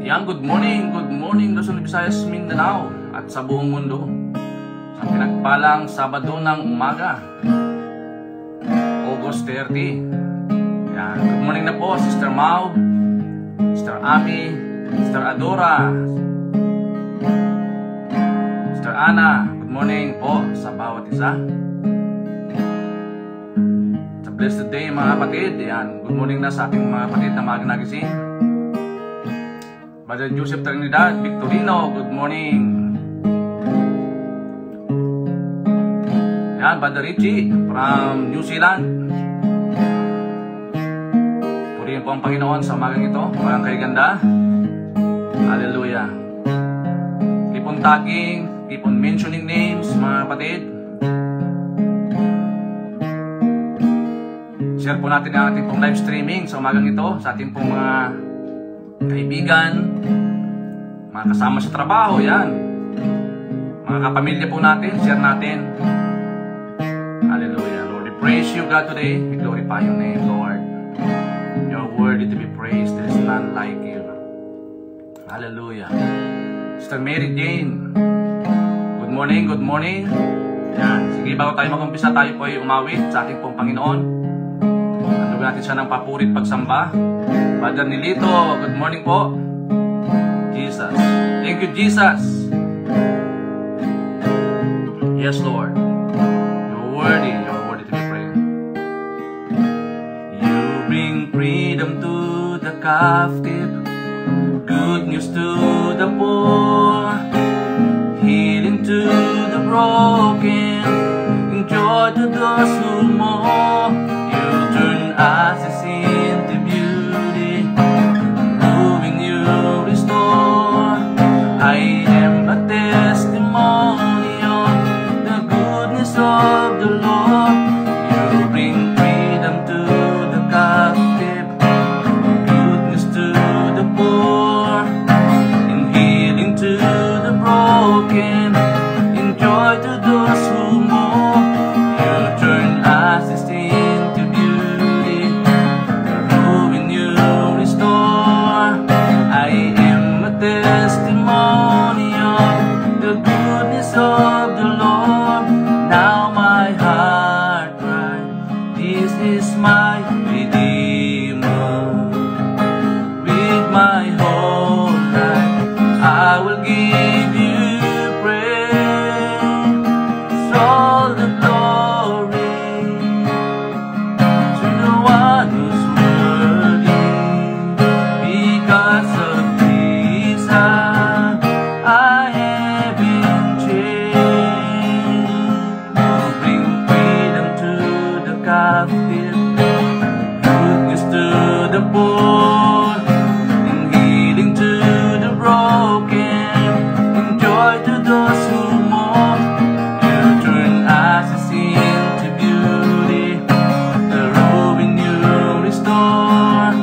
Good morning Luzon, Visayas, Mindanao at sa buong mundo. Sa pinagpalang Sabado ng umaga, August 30. Yan. Good morning na po, Sister Mau, Sister Ami, Sister Adora, Sister Ana. Good morning po sa bawat isa. It's a blessed day mga kapatid. Yan. Good morning na sa ating mga kapatid na maagang nagising. Brother Joseph Trinidad Victorino, good morning. Yan, Brother Richie from New Zealand. Purihin po ang Panginoon sa umagang ito. Walang kay ganda. Hallelujah. Keep on tagging, keep on mentioning names mga kapatid. Share po natin ang ating pong live streaming sa umagang ito sa ating pong mga kaibigan, mga kasama sa trabaho, yan, mga kapamilya po natin, share natin. Hallelujah. Lord, we praise you, God, today. We glorify your name, Lord. You're worthy to be praised. There is none like you. Hallelujah. Sister Mary Jane, good morning, good morning. Yan. Sige, bago tayo mag-umpisa, tayo po ay umawit sa ating pong Panginoon. Nandugan natin siya ng papurit pagsamba. Brother Nilito, good morning po. Jesus. Thank you, Jesus. Yes, Lord. You're worthy to be praised. You bring freedom to the captive, good news to the poor, healing to the broken, and joy to those who mourn. You turn ashes into beauty, moving you restore. I am a testimony of the goodness of the Lord. You bring freedom to the captive, goodness to the poor, and healing to the broken, and joy to those who mourn. You turn ashes into beauty, moving you restore. I am a testimony of the goodness of the Lord. Now my heart cries, this is my Redeemer. With my whole life I will give you praise. All the glory to the one who's worthy. Because of Jesus I have been changed. You bring freedom to the captive, goodness to the poor, and healing to the broken, and joy to those who mourn. You turn ashes into beauty, the ruin you restore.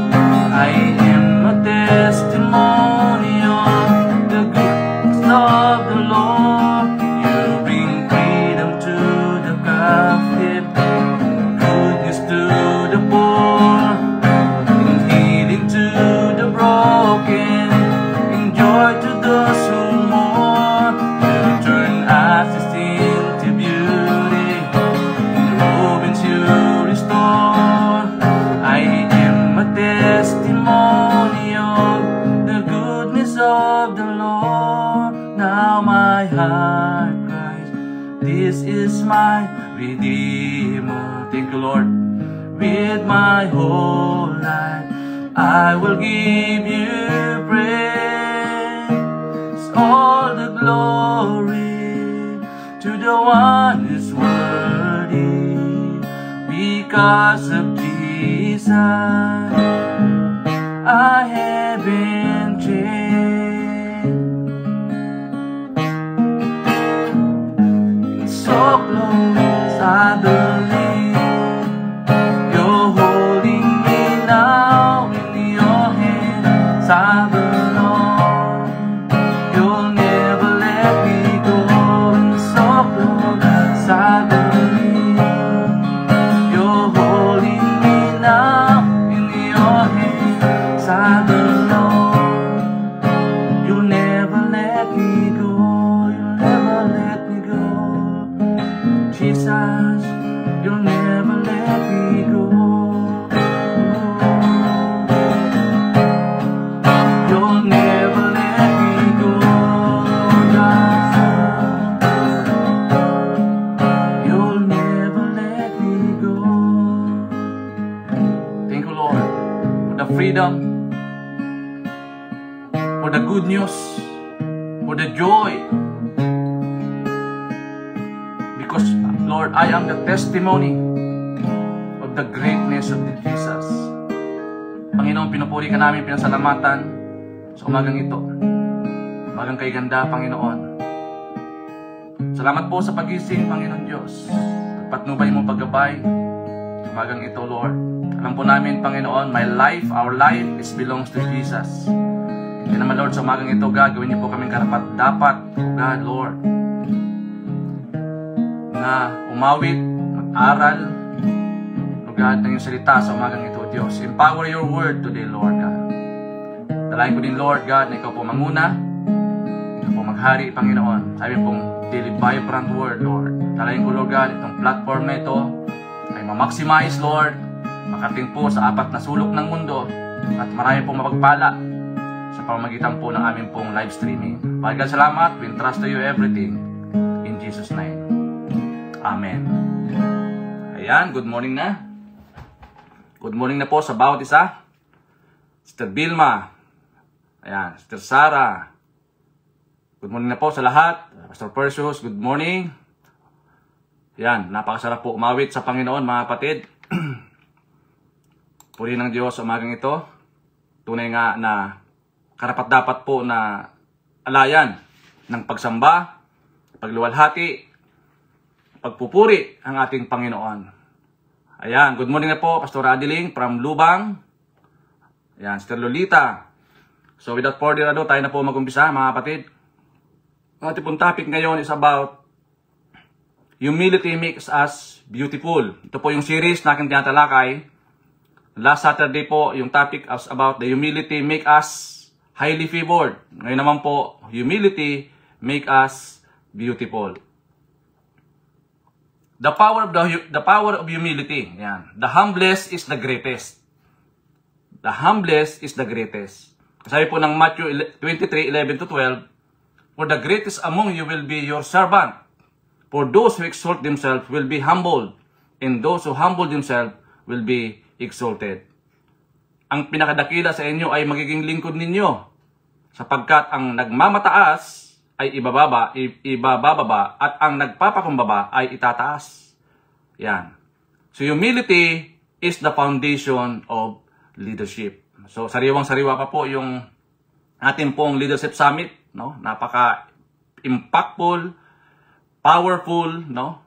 I am a testimony of the goodness of the Lord. You bring freedom to the captive, goodness to the poor, and healing to the broken, and joy to those who mourn. You turn ashes into beauty, and ruins you restore. I am a testimony of the goodness of the Lord. Now my heart cries, this is my Redeemer. Thank you, Lord. With my whole life I will give you praise. All the glory to the one who's worthy. Because of Jesus I have been changed. So close I believe you're holding me now in your hands. I belong. You'll never let me go. So close I believe you're holding me now in for the good news, for the joy. Because, Lord, I am the testimony of the greatness of Jesus. Panginoon, pinupuri ka namin, pinasalamatan sa umagang ito. Umagang kay ganda, Panginoon. Salamat po sa pagising, Panginoon Diyos. Patnubay mo paggabay. Umagang ito, Lord. Alam po namin, Panginoon, our life is belongs to Jesus. Kaya naman, Lord, sa umagang ito, God, gawin niyo po kaming karapat-dapat, God, Lord, na umawit, mag-aral, God, ng iyong salita sa umagang ito, Diyos. Empower your word today, Lord, God. Dalayan ko din, Lord, God, na ikaw po manguna, ikaw po maghari, Panginoon. Sabi pong, daily vibrant word, Lord. Dalayan ko, Lord God, itong platform na ito ay ma-maximize, Lord, makating po sa 4 na sulok ng mundo at marami pong mapagpala sa pamamagitan po ng aming pong live streaming. Father God, salamat. We entrust to you everything. In Jesus' name. Amen. Ayan, good morning na. Good morning na po sa bawat isa. Sister Vilma. Ayan, Sister Sarah. Good morning na po sa lahat. Pastor Perseus, good morning. Yan, napakasarap po umawit sa Panginoon, mga kapatid. Puri ng Diyos sa umagang ito. Tunay nga na karapat-dapat po na alayan ng pagsamba, pagluwalhati, pagpupuri ang ating Panginoon. Ayan, good morning na po, Pastor Adiling from Lubang. Ayan, Sister Lolita. So without further ado, tayo na po mag-umpisa, mga kapatid. Ang ating pong topic ngayon is about humility makes us beautiful. Ito po yung series na aking tinatalakay. Last Saturday po, yung topic was about the humility make us highly favored. Ngayon naman po, humility make us beautiful. The power of humility. Yan. The humblest is the greatest. The humblest is the greatest. Sabi po ng Matthew 23:11-12, for the greatest among you will be your servant. For those who exalt themselves will be humbled, and those who humble themselves will be exalted. Ang pinakadakila sa inyo ay magiging lingkod ninyo, sapagkat ang nagmamataas ay ibababa, at ang nagpapakumbaba ay itataas. Yan. So humility is the foundation of leadership. So sariwang-sariwa pa po yung ating pong leadership summit, no? Napaka impactful, powerful, no?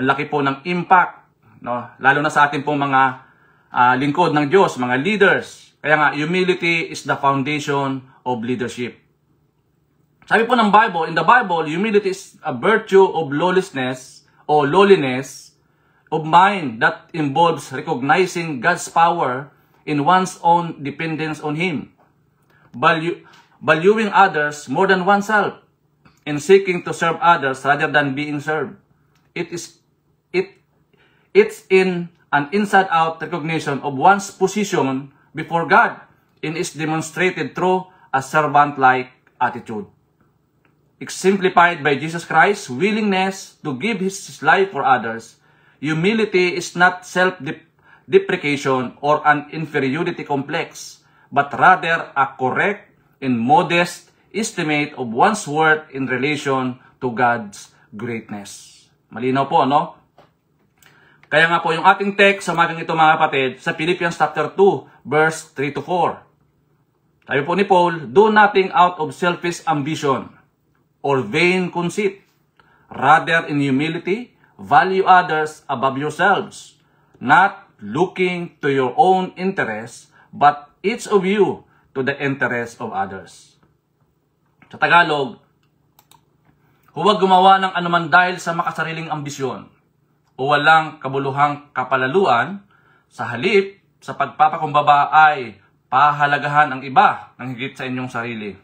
Ang laki po ng impact, no? Lalo na sa ating pong mga lingkod ng Diyos, mga leaders. Kaya nga, humility is the foundation of leadership. Sabi po ng Bible, in the Bible, humility is a virtue of lawlessness o lowliness of mind that involves recognizing God's power in one's own dependence on Him, valuing others more than oneself, and seeking to serve others rather than being served. It's in an inside-out recognition of one's position before God, and is demonstrated through a servant-like attitude. Exemplified by Jesus Christ's willingness to give His life for others, humility is not self-deprecation or an inferiority complex, but rather a correct and modest estimate of one's worth in relation to God's greatness. Malinaw po, no? Kaya nga po yung ating text sa magang ito, mga kapatid, sa Philippians chapter 2, verse 3-4. Sabi po ni Paul, do nothing out of selfish ambition or vain conceit. Rather, in humility, value others above yourselves, not looking to your own interests, but each of you to the interests of others. Sa Tagalog, huwag gumawa ng anuman dahil sa makasariling ambisyon o walang kabuluhang kapalaluan. Sa halip, sa pagpapakumbaba ay pahalagahan ang iba ng higit sa inyong sarili.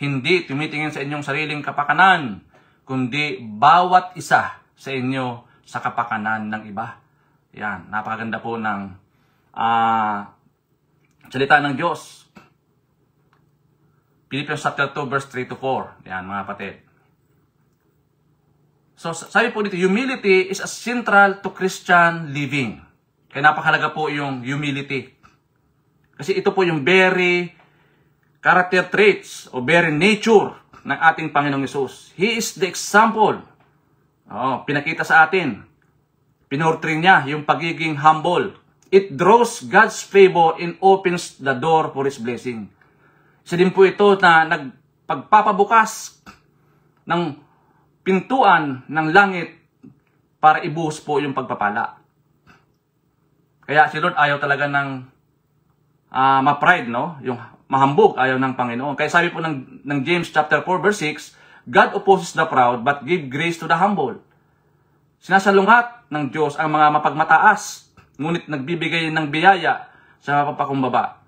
Hindi tumitingin sa inyong sariling kapakanan, kundi bawat isa sa inyo sa kapakanan ng iba. Yan, napakaganda po ng salita ng Diyos. Philippians chapter 2, verse 3-4. Yan, mga kapatid. So, sabi po dito, humility is a central to Christian living. Kaya napakahalaga po yung humility. Kasi ito po yung very character traits o very nature ng ating Panginoong Hesus. He is the example. Pinakita sa atin. Pinortray niya yung pagiging humble. It draws God's favor and opens the door for His blessing. Isa din po ito na nagpagpapabukas ng pintuan ng langit para ibuhos po yung pagpapala. Kaya si Lord ayaw talaga ng ma-pride, no? Yung mahambog, ayaw ng Panginoon. Kaya sabi po ng James chapter 4 verse 6, God opposes the proud but give grace to the humble. Sinasalungat ng Diyos ang mga mapagmataas, ngunit nagbibigay ng biyaya sa mapapakumbaba.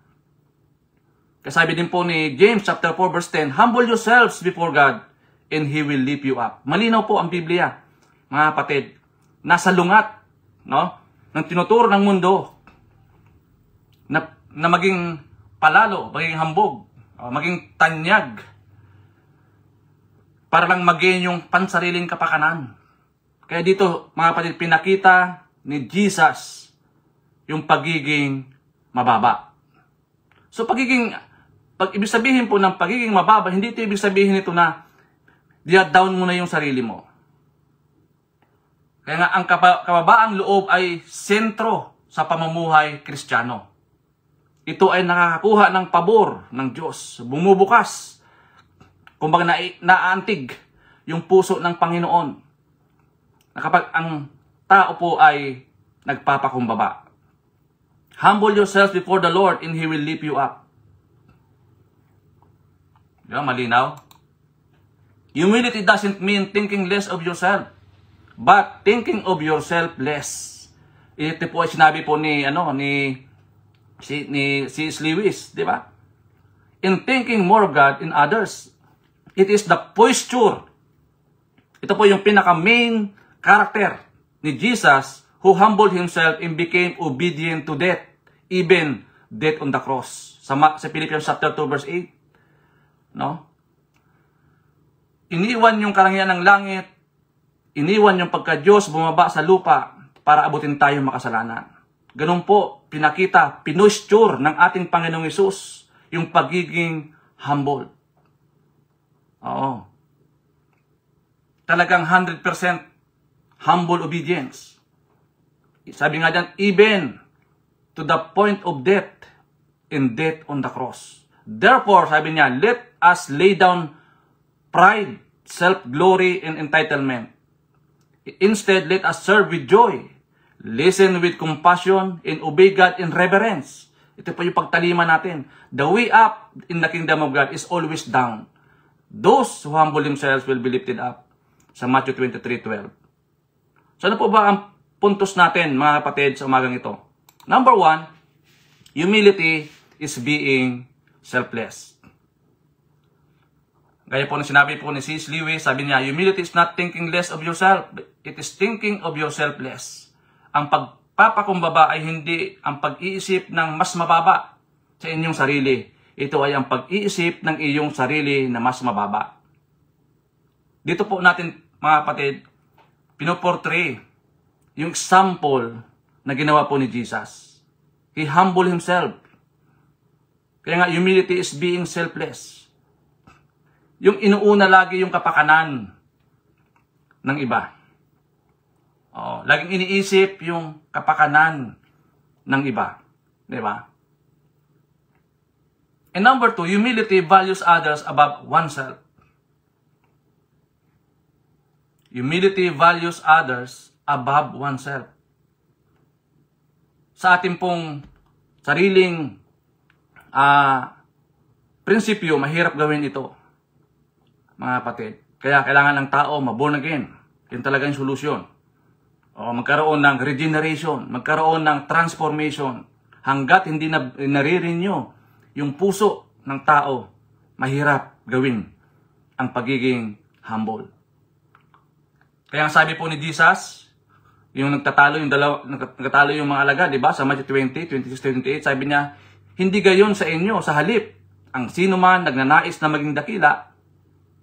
Kaya sabi din po ni James chapter 4 verse 10, humble yourselves before God and He will lift you up. Malinaw po ang Biblia, mga kapatid. Nasa lungat, no? Ng tinuturo ng mundo na maging palalo, maging hambog, maging tanyag para lang maging yung pansariling kapakanan. Kaya dito, mga kapatid, pinakita ni Jesus yung pagiging mababa. So pag ibig sabihin po ng pagiging mababa, hindi ito ibig sabihin ito na down mo na yung sarili mo. Kaya nga ang kababaang loob ay sentro sa pamumuhay Kristiyano. Ito ay nakakakuha ng pabor ng Diyos. Bumubukas. Kumbaga naantig yung puso ng Panginoon. Na kapag ang tao po ay nagpapakumbaba. Humble yourselves before the Lord and He will lift you up. Diba, malinaw? Humility doesn't mean thinking less of yourself, but thinking of yourself less. Ito po ay sinabi po ni C.S. Lewis, di ba? In thinking more of God in others, it is the posture. Ito po yung pinaka-main character ni Jesus who humbled Himself and became obedient to death, even death on the cross. Sa Philippians chapter 2 verse 8. No? Iniwan yung karangyaan ng langit, iniwan yung pagka-Diyos, bumaba sa lupa para abutin tayong makasalanan. Ganun po, pinakita, pinosture ng ating Panginoong Hesus yung pagiging humble. Oo. Talagang 100% humble obedience. Sabi nga dyan, even to the point of death and death on the cross. Therefore, sabi niya, let us lay down pride, self-glory, and entitlement. Instead, let us serve with joy. Listen with compassion and obey God in reverence. Ito po yung pagtalima natin. The way up in the kingdom of God is always down. Those who humble themselves will be lifted up. Sa Matthew 23:12. So ano po ba ang puntos natin, mga kapatid, sa umagang ito? Number 1, humility is being selfless. Gaya po na sinabi po ni C.S. Lewis, sabi niya, humility is not thinking less of yourself. It is thinking of yourself less. Ang pagpapakumbaba ay hindi ang pag-iisip ng mas mababa sa inyong sarili. Ito ay ang pag-iisip ng iyong sarili na mas mababa. Dito po natin, mga kapatid, pinoportray yung example na ginawa po ni Jesus. He humbled Himself. Kaya nga, humility is being selfless. Yung inuuna lagi yung kapakanan ng iba. Laging iniisip yung kapakanan ng iba. Diba? And number 2, humility values others above oneself. Humility values others above oneself. Sa ating pong sariling prinsipyo, mahirap gawin ito, mga kapatid. Kaya kailangan ng tao ma-born again. Yun talaga yung solusyon. Magkaroon ng regeneration, magkaroon ng transformation. Hanggat hindi nare-renew yung puso ng tao, mahirap gawin ang pagiging humble. Kaya ang sabi po ni Jesus, yung nagtatalo yung mga alagad, di ba? Sa Matthew 20:26-28, sabi niya, hindi gayon sa inyo, sa halip, ang sino man nagnanais na maging dakila,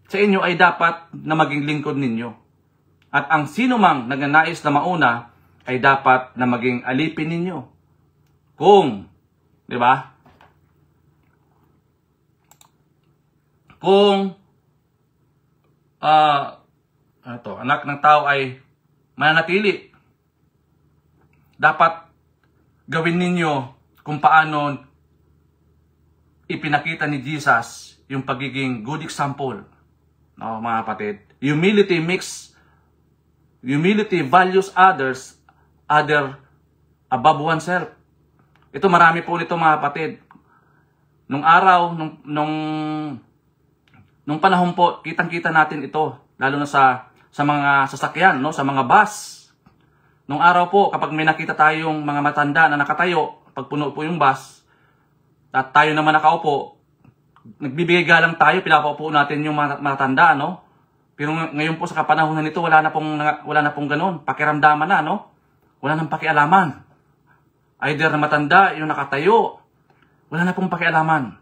sa inyo ay dapat na maging lingkod ninyo. At ang sino mang nagnanais na mauna ay dapat na maging alipin ninyo. Kung, di ba? Kung anak ng tao ay mananatili, dapat gawin ninyo kung paano ipinakita ni Jesus yung pagiging good example. No, mga kapatid. Humility values others above oneself. Ito marami po nito mga kapatid. Nung araw, nung panahon po, kitang-kita natin ito, lalo na sa mga sasakyan, no, sa mga bus. Nung araw po, kapag may nakita tayong mga matanda na nakatayo, pag puno po yung bus, at tayo naman nakaupo, nagbibigay galang tayo, pinapaupo natin yung matanda, no? Pero ngayon po sa kapanahonan nito, wala na pong ganun. Pakiramdaman na, no? Wala nang pakialaman. Either na matanda, yung nakatayo, wala na pong pakialaman.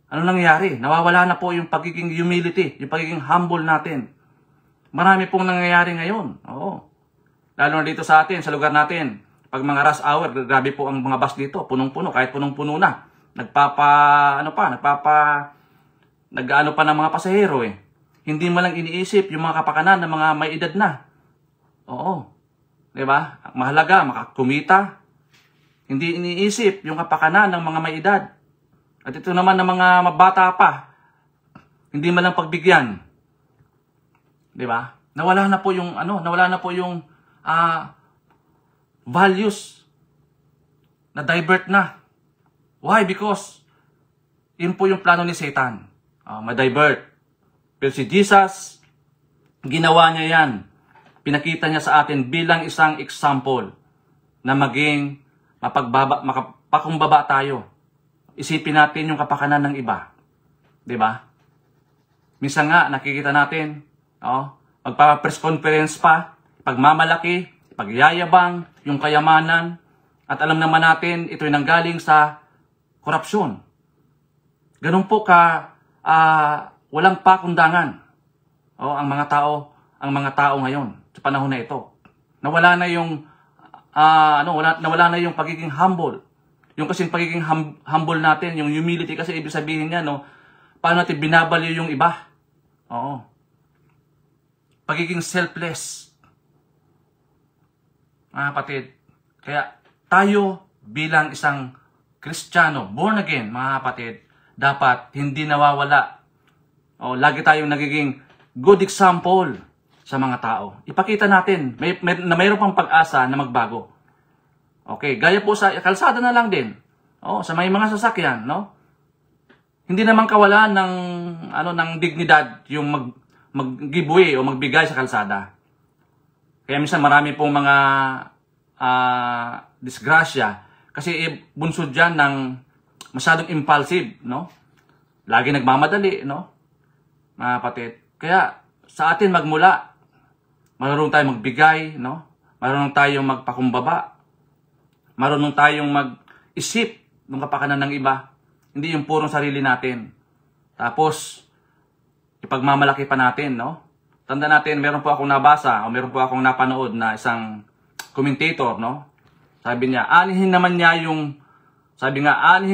Ano nangyayari? Nawawala na po yung pagiging humility, yung pagiging humble natin. Marami pong nangyayari ngayon. Oo. Lalo na dito sa atin, sa lugar natin. Pag mga rush hour, grabe po ang mga bus dito. Punong-puno, kahit punong-puno na. Nag-ano pa ng mga pasahero eh. Hindi mo lang iniisip yung mga kapakanan ng mga may edad na. Oo. Diba? Mahalaga, makakumita. Hindi iniisip yung kapakanan ng mga may edad. At ito naman ng mga mabata pa. Hindi man lang pagbigyan. Diba? Nawala na po yung values na divert na. Why? Because yun po yung plano ni Satan. Ma-divert. Pero si Jesus, ginawa niya yan. Pinakita niya sa atin bilang isang example na maging mapakumbaba tayo. Isipin natin yung kapakanan ng iba. Diba? Minsan nga, nakikita natin, magpa-press conference pa, pagmamalaki, pagyayabang, yung kayamanan, at alam naman natin, ito'y nanggaling sa korupsyon. Ganun po walang pakundangan. Ang mga tao ngayon sa panahon na ito. Nawala na yung pagiging humble. Yung kasing pagiging humble natin, yung humility kasi ibig sabihin niya, paano natin binabalyo yung iba. Oo. Pagiging selfless. Mga kapatid, kaya tayo bilang isang Kristiyano, born again, mga kapatid, dapat hindi nawawala. Lagi tayong nagiging good example sa mga tao. Ipakita natin na mayroon pang pag-asa na magbago. Okay, gaya po sa kalsada na lang din. Sa may mga sasakyan, no? Hindi naman kawalan ng dignidad yung mag-giveaway o magbigay sa kalsada. Kaya minsan marami pong mga disgrasya kasi bunsod diyan ng masyadong impulsive, no? Lagi nagmamadali, no? Mga kapatid. Kaya sa atin magmula, marunong tayong magbigay, no? Marunong tayong magpakumbaba. Marunong tayong mag-isip ng kapakanan ng iba. Hindi yung purong sarili natin. Tapos, ipagmamalaki pa natin, no? Tanda natin, meron po akong nabasa o meron po akong napanood na isang commentator, no? Sabi niya, anihin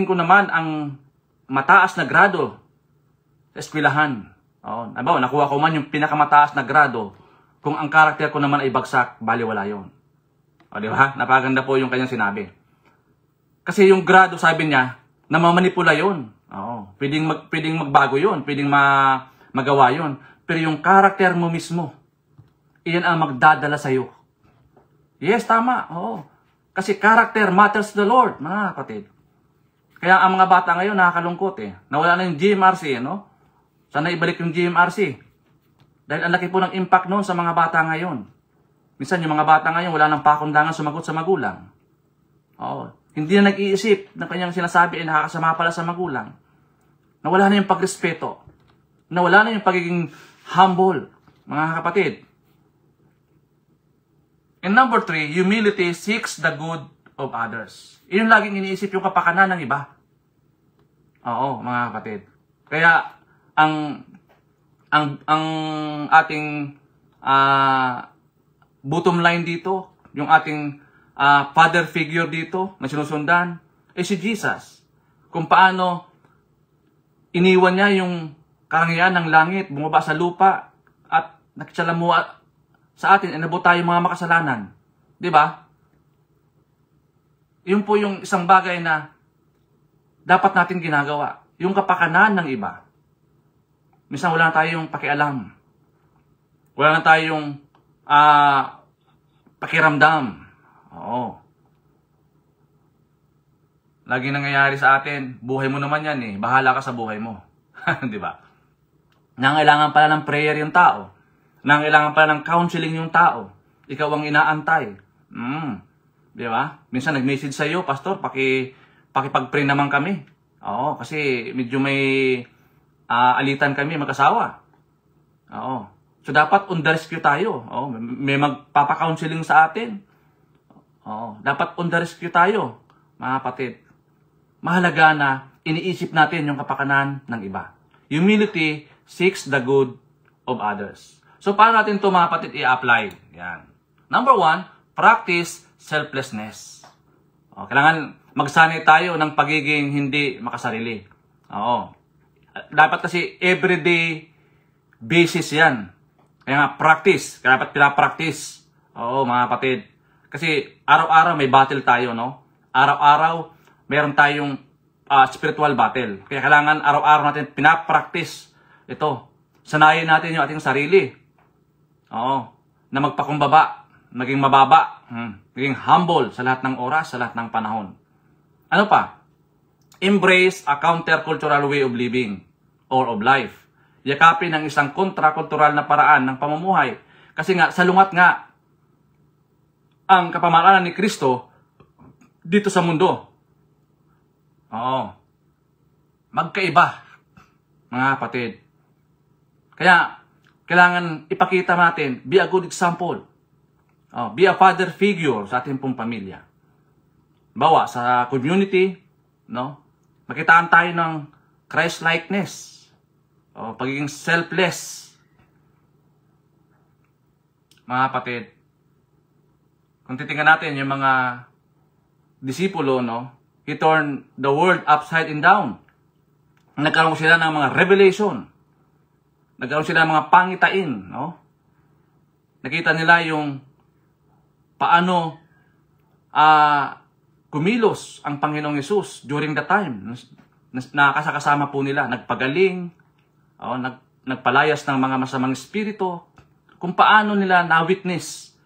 ko naman ang mataas na grado sa eskwelahan. Nakuha ko man yung pinakamataas na grado, kung ang karakter ko naman ay bagsak, baliwala yun. Di ba? Napaganda po yung kanyang sinabi. Kasi yung grado, sabi niya, namamanipula yun. Pwedeng magbago yun, pwedeng magawa yun. Pero yung karakter mo mismo, iyan ang magdadala sa'yo. Yes, tama. Kasi character matters to the Lord, mga kapatid. Kaya ang mga bata ngayon nakakalungkot eh. Nawala na yung GMRC, no? Sana ibalik yung GMRC. Dahil ang laki po ng impact noon sa mga bata ngayon. Minsan yung mga bata ngayon wala nang pakundangan sumagot sa magulang. Hindi na nag-iisip ng kanyang sinasabi ay nakakasama pala sa magulang. Nawala na yung pagrespeto. Nawala na yung pagiging humble, mga kapatid. And number 3, humility seeks the good of others. Yun laging iniisip yung kapakanan ng iba. Mga kapatid. Kaya ang ating bottom line dito, yung ating father figure dito na sinusundan, ay si Jesus. Kung paano iniwan niya yung karangyaan ng langit, bumaba sa lupa, at nakisalamua sa atin, inabot tayo mga makasalanan. Di ba? Yun po yung isang bagay na dapat natin ginagawa. Yung kapakanan ng iba. Minsan wala na tayong pakialam. Wala na tayong pakiramdam. Oo. Lagi nangyayari sa atin, buhay mo naman yan eh. Bahala ka sa buhay mo. Di ba? Nangailangan pala ng prayer yung tao. Nangailangan pala ng counseling yung tao. Ikaw ang inaantay. Di ba? Minsan nag-message sa iyo, Pastor, pakipag-pray naman kami. Oo, kasi medyo may alitan kami mag-asawa. Oo. So dapat on the rescue tayo. Oo, may magpapa-counseling sa atin. Oo, dapat on the rescue tayo, mga kapatid. Mahalaga na iniisip natin yung kapakanan ng iba. Humility seeks the good of others. So paano natin ito, mga kapatid, i-apply? Yan. Number 1, practice selflessness. O, kailangan magsanay tayo ng pagiging hindi makasarili. Oo. Dapat kasi everyday basis yan. Kaya nga, practice. Kaya dapat pinapractice. Oo, mga kapatid. Kasi araw-araw may battle tayo, no? Araw-araw meron tayong spiritual battle. Kaya kailangan araw-araw natin pinapractice ito. Sanayin natin yung ating sarili. Oo. Na magpakumbaba. Maging mababa. Maging humble sa lahat ng oras, sa lahat ng panahon. Ano pa? Embrace a countercultural way of living or of life. Yakapin ang isang kontrakultural na paraan ng pamumuhay. Kasi nga, salungat nga ang kapamahalan ni Kristo dito sa mundo. Oo. Magkaiba, mga kapatid. Kaya, kailangan ipakita natin, be a good example. Be a father figure sa ating pong pamilya. Bawa sa community, no? Makitaan tayo ng Christ-likeness. Pagiging selfless. Mga kapatid, kung titingnan natin yung mga disipulo, no? He turned the world upside and down. Nagkaroon sila ng mga revelation. Nagkaroon sila ng mga pangitain, no? Nakita nila yung paano kumilos ang Panginoong Hesus during the time na kasama po nila. Nagpagaling, nagpalayas ng mga masamang espiritu, kung paano nila na-witness.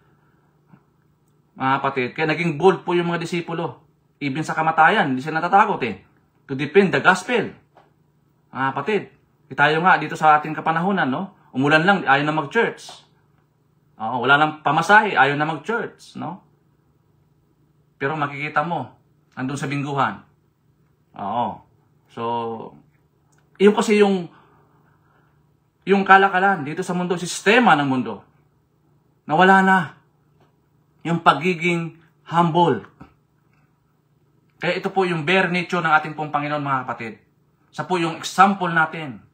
Mga kapatid, kaya naging bold po yung mga disipulo. Even sa kamatayan, hindi sila natatakot to defend the gospel. Mga kapatid, tayo nga dito sa ating kapanahunan, no? Umulan lang, ayaw na mag-church. Wala nang pamasahe, ayaw na mag-church, no? Pero makikita mo, andun sa bingguhan. So, yun kasi yung kalakalan dito sa mundo, sistema ng mundo. Nawala na yung pagiging humble. Kaya ito po yung bare nature ng ating pong Panginoon, mga kapatid. Sa po yung example natin.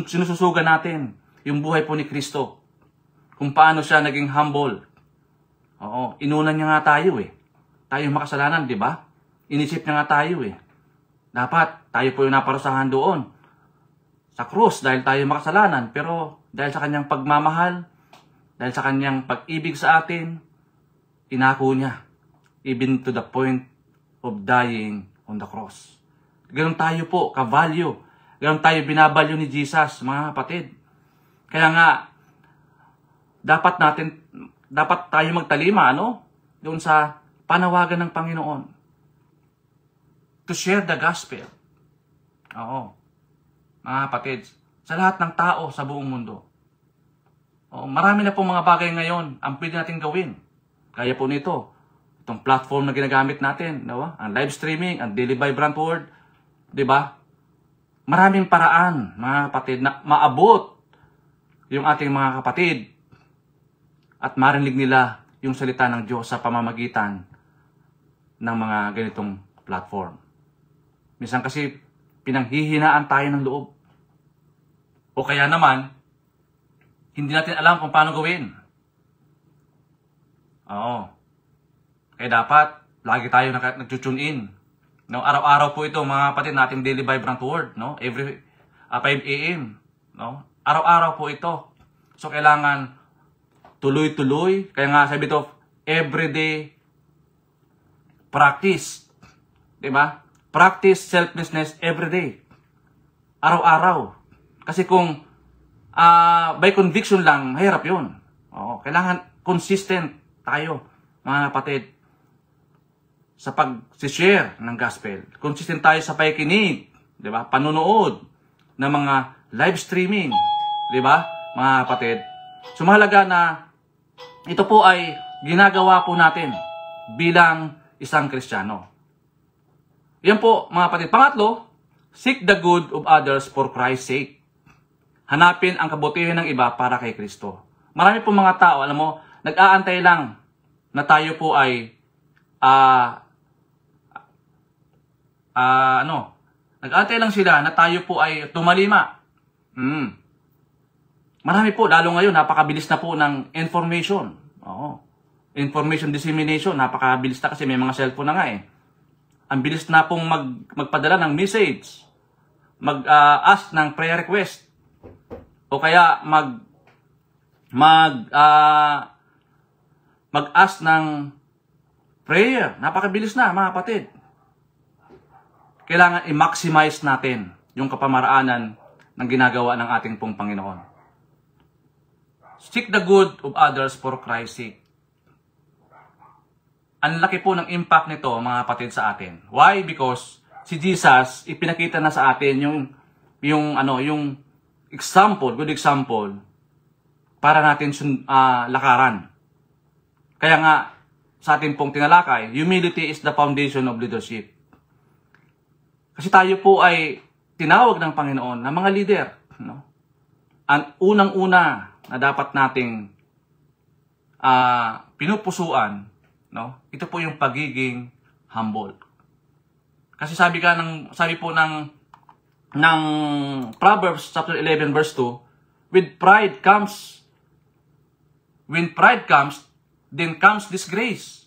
Sinususugan natin yung buhay po ni Kristo. Kung paano siya naging humble. Inunan niya nga tayo Tayo makasalanan, di ba? Inisip niya nga tayo Dapat tayo po yung naparusahan doon sa krus dahil tayo makasalanan. Pero dahil sa kanyang pagmamahal, dahil sa kanyang pag-ibig sa atin, inako niya. Even to the point of dying on the cross. Ganon tayo po, ka-value. Ganon tayo binavalue ni Jesus, mga kapatid. Kaya nga, dapat tayo magtalima, doon sa panawagan ng Panginoon. To share the gospel. Mga kapatid, sa lahat ng tao sa buong mundo. Marami na pong mga bagay ngayon ang pwede natin gawin. Kaya po nito, itong platform na ginagamit natin, ang live streaming, ang Daily Vibrant Word, di ba? Maraming paraan, mga kapatid, na maabot yung ating mga kapatid at marinig nila yung salita ng Diyos sa pamamagitan ng mga ganitong platform. Minsan kasi pinanghihinaan tayo ng loob. O kaya naman, hindi natin alam kung paano gawin. Kaya dapat, lagi tayo nag-tune in. Araw-araw po ito, mga kapatid, nating Daily Vibrant Word. Every 5 a.m. No? Araw-araw po ito. So, kailangan tuloy-tuloy. Kaya nga, sabi ito, everyday practice. Diba? Practice selflessness everyday. Araw-araw. Kasi kung by conviction lang, mahirap yun. Oo, kailangan consistent tayo, mga kapatid, sa pag-share ng gospel. Consistent tayo sa pakikinig, di ba? Panunood ng mga live streaming, di ba, mga kapatid? So, mahalaga na ito po ay ginagawa po natin bilang isang Kristiyano. Yan po, mga kapatid. Pangatlo, seek the good of others for Christ's sake. Hanapin ang kabutihan ng iba para kay Kristo. Marami po mga tao, alam mo, nag-aantay lang na tayo po ay nag-aantay lang sila na tayo po ay tumalima. Marami po, lalo ngayon, napakabilis na po ng information. Oo. Information dissemination, napakabilis na kasi may mga cellphone na nga eh. Ang bilis na pong magpadala ng message, mag-ask ng prayer request, o kaya mag-ask ng prayer. Napakabilis na, mga kapatid. Kailangan i-maximize natin yung kapamaraanan ng ginagawa ng ating pong Panginoon. Seek the good of others for Christ's sake. Ang laki po ng impact nito, mga kapatid, sa atin. Why? Because si Jesus, ipinakita na sa atin yung example, good example, para natin lakaran. Kaya nga, sa ating pong tinalakay, humility is the foundation of leadership. Kasi tayo po ay tinawag ng Panginoon na mga leader. No? Ang unang-una na dapat nating pinupusuan, no? Ito po yung pagiging humble. Kasi sabi po ng Proverbs chapter 11 verse 2, when pride comes, then comes disgrace.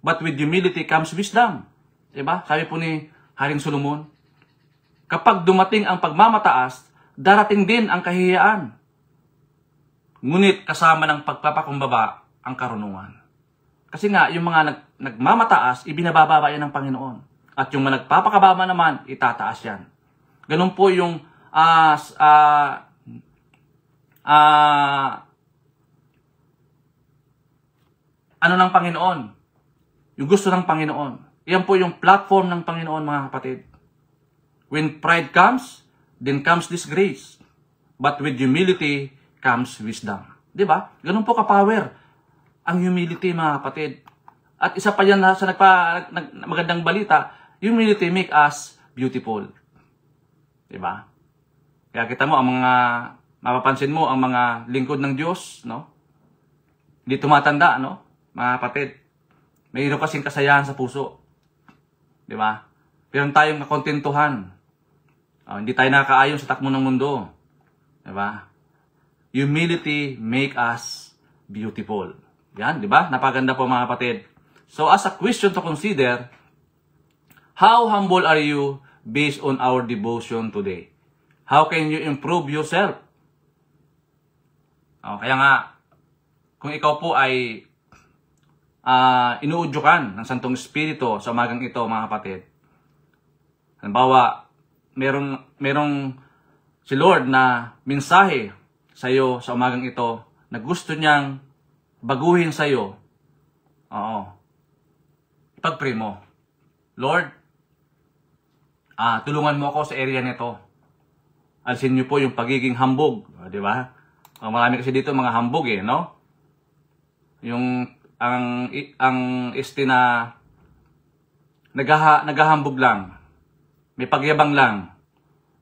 But with humility comes wisdom. Diba? Sabi po ni Haring Solomon, kapag dumating ang pagmamataas, darating din ang kahiyaan. Ngunit kasama ng pagpapakumbaba ang karunungan. Kasi nga, yung mga nagmamataas, ibinabababa yan ng Panginoon. At yung mga nagpapakababa naman, itataas yan. Ganun po yung ano ng Panginoon. Yung gusto ng Panginoon. Yan po yung platform ng Panginoon, mga kapatid. When pride comes, then comes disgrace. But with humility comes wisdom. Diba? Ganun po ka-power ang humility, mga kapatid. At isa pa yan sa magandang balita, humility make us beautiful. Diba? Kaya kita mo, mapapansin mo, ang mga lingkod ng Diyos, no? Hindi tumatanda, no? Mga kapatid. Mayroon kasing kasayahan sa puso. Diba? Meron tayong kakontentuhan. Hindi tayo nakaayon sa takbo ng mundo. Diba? Humility make us beautiful. Yan, di ba? Napaganda po, mga kapatid. So, as a question to consider, how humble are you based on our devotion today? How can you improve yourself? Kaya nga, kung ikaw po ay inuudyokan ng Santong Espiritu sa umagang ito, mga kapatid. Halimbawa, merong si Lord na mensahe sa iyo sa umagang ito na gusto niyang baguhin sa iyo. Ipag-pray mo. Lord, tulungan mo ako sa area nito. Alisin niyo po yung pagiging hambog, di ba? Marami kasi dito mga hambog no? Yung ang na naghahambog lang. May pagyabang lang.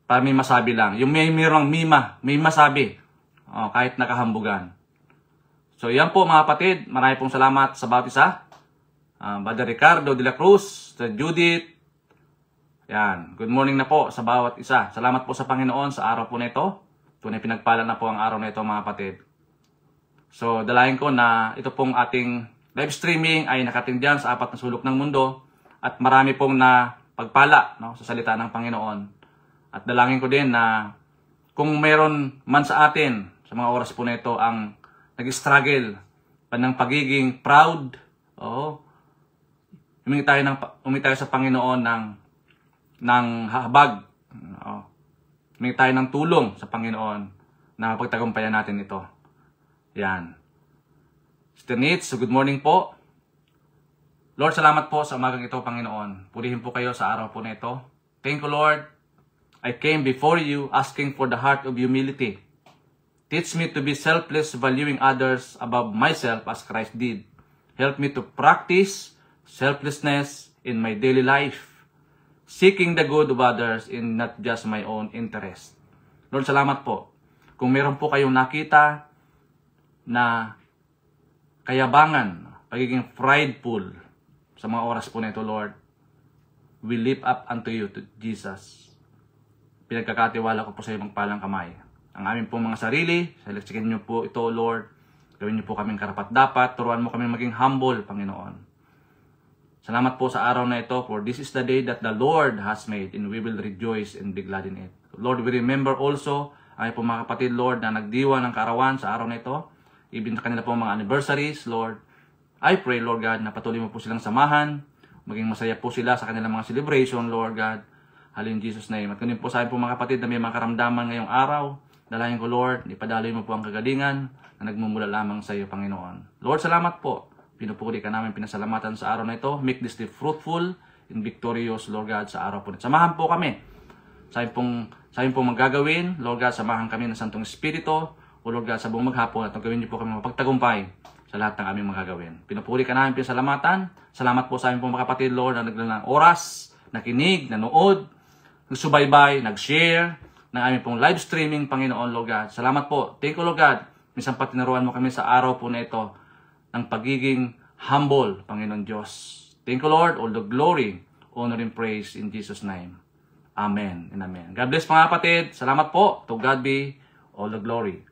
Para may masabi lang. Yung mayroong may masabi. Kahit nakahambugan. So yan po, mga kapatid. Marami pong salamat sa bawat isa. Brother Ricardo de la Cruz, Sir Judith. Yan. Good morning na po sa bawat isa. Salamat po sa Panginoon sa araw po na ito. Tunay pinagpala na po ang araw na ito, mga kapatid. So dalayan ko na ito pong ating live streaming ay nakatindihan sa 4 na sulok ng mundo. At marami pong na pagpala, no, sa salita ng Panginoon. At dalangin ko din na kung meron man sa atin, sa mga oras po na ito, ang nag-struggle pa ng pagiging proud, humingi tayo sa Panginoon ng habag. Humingi tayo ng tulong sa Panginoon na mapagtagumpayan natin ito. Yan. Sister Nitz, good morning po. Lord, salamat po sa umagang ito, Panginoon. Purihin po kayo sa araw po na ito. Thank you, Lord. I came before you asking for the heart of humility. Teach me to be selfless, valuing others above myself as Christ did. Help me to practice selflessness in my daily life, seeking the good of others and not just my own interest. Lord, salamat po. Kung meron po kayong nakita na kayabangan, pagiging prideful sa mga oras po na ito, Lord, we lift up unto you, to Jesus. Pinagkakatiwala ko po sa iyo magpalang kamay. Ang amin pong mga sarili, saliksikin niyo po ito, Lord. Gawin niyo po kaming karapat-dapat. Turuan mo kami maging humble, Panginoon. Salamat po sa araw na ito, for this is the day that the Lord has made, and we will rejoice and be glad in it. Lord, we remember also ang po mga kapatid, Lord, na nagdiwa ng kaarawan sa araw na ito. Even sa kanila po mga anniversaries, Lord. I pray, Lord God, na patuloy mo po silang samahan. Maging masaya po sila sa kanilang mga celebration, Lord God. Halin Jesus name. At kunin po sa akin po mga kapatid na may mga karamdaman ngayong araw. Dalayan ko, Lord, ipadaloy mo po ang kagalingan na nagmumula lamang sa iyo, Panginoon. Lord, salamat po. Pinupuri ka namin, pinasalamatan sa araw na ito. Make this day fruitful and victorious, Lord God, sa araw po nito. Samahan po kami. Sa akin pong magagawin, Lord God, samahan kami ng Santong Espiritu. O Lord God, sa buong maghapon at gawin niyo po kami mapagtagumpay sa lahat ng aming magagawin. Pinupuri ka namin, pinasalamatan. Salamat po sa amin pong mga kapatid, Lord, na naglalang oras, nakinig, nanood, nagsubaybay, nag-share ng aming pong live streaming, Panginoon, Lord God. Salamat po. Thank you, Lord God. Minsan pa tinaruan mo kami sa araw po na ito ng pagiging humble, Panginoon Diyos. Thank you, Lord. All the glory, honor, and praise in Jesus' name. Amen and amen. God bless mga kapatid. Salamat po. To God be all the glory.